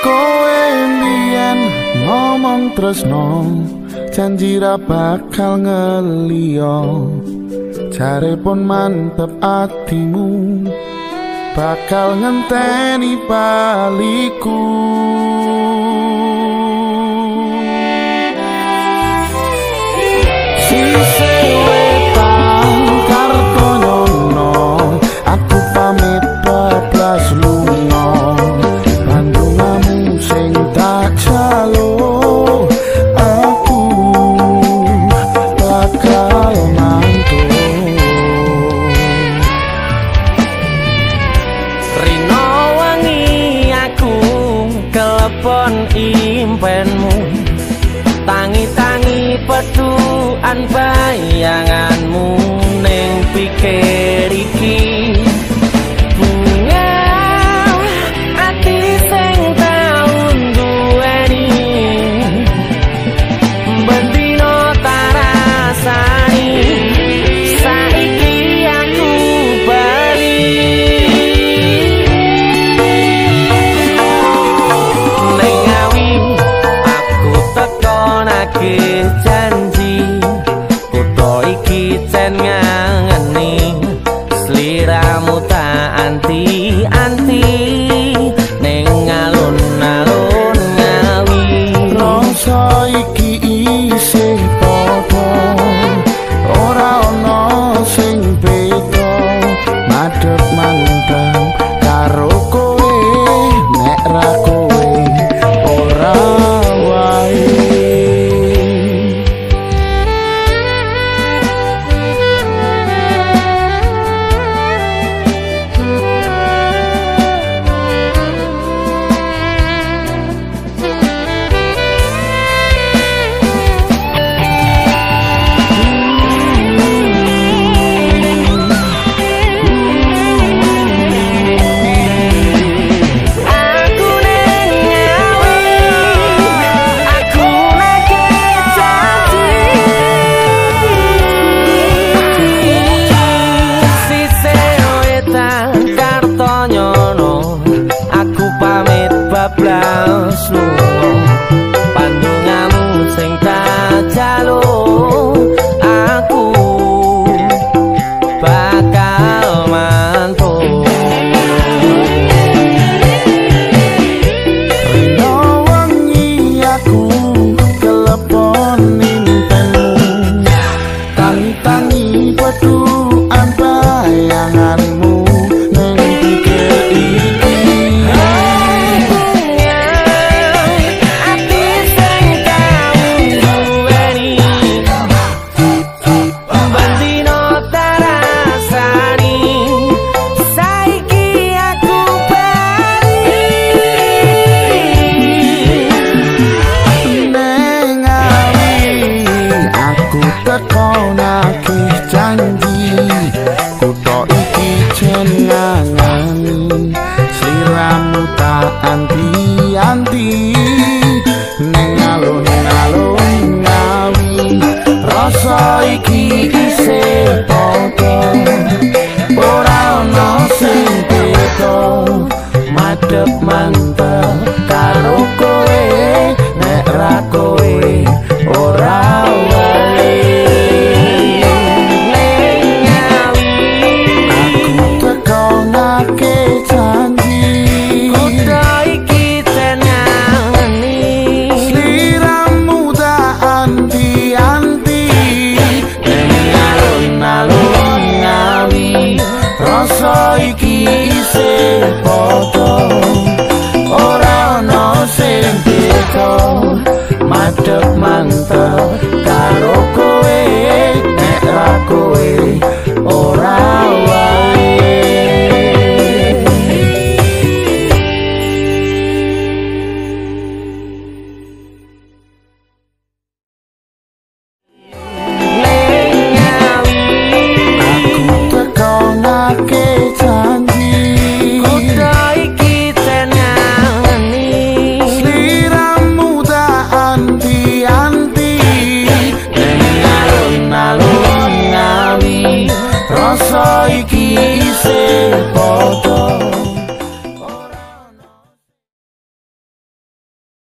Kowe mbiyen ngomong tresno, janji ra bakal ngeliyo. Jare pun mantep atimu, bakal ngenteni baliku. Sise wetan karto nyono, aku pamit bablas lunga. Bandungamu sing tak jalo, aku bakal mantul. Rino wangi aku kelepon impenmu, tangi-tangi peduan bayanganmu ning pikir iki. Bunga ati sing tau duweni, bendino tak rasani, saiki aku bali. Ning ngawi aku teko nagih janji, kutho iki jan ngangeni, sliramu tak anti-anti ning alun-alun ngawi. Rasa iki isih padha, ora ana sing beda. Madhep mandang karo kowe, nek ra kowe ora wae. Aku ning ngawi, aku nagih janji. Sise wetan karto nyono, aku pamit bablas lunga. Pandungamu sing tak jaluk, aku bakal mantul. Rino wengi aku kelepon impenmu, tangi-tangi peduan bayanganmu ning pikir iki. Ati sing tau duweni, bendino tak rasani, saiki aku bali. Ning ngawi aku teko nagih janji, kutho iki jen ngangeni, sliramu tak anti-anti ning alun-alun ngawi. Rasa iki isih padha, ora ana sing beda. Madhep mantep karo kowe, nek ra kowe ora wae. Ning ngawi Aku teko nagih janji, kutho iki jan ngangeni, sliramu tak anti-anti ning alun-alun ngawi. Rasa iki isih padha, ora ana sing beda. Madhep mantep karo kowe, nek ra kowe ora wae. ning ngawi Aku teko nagih janji, kutho iki jan ngangeni, sliramu tak anti-anti ning alun-alun ngawi. Rasa iki isih padha,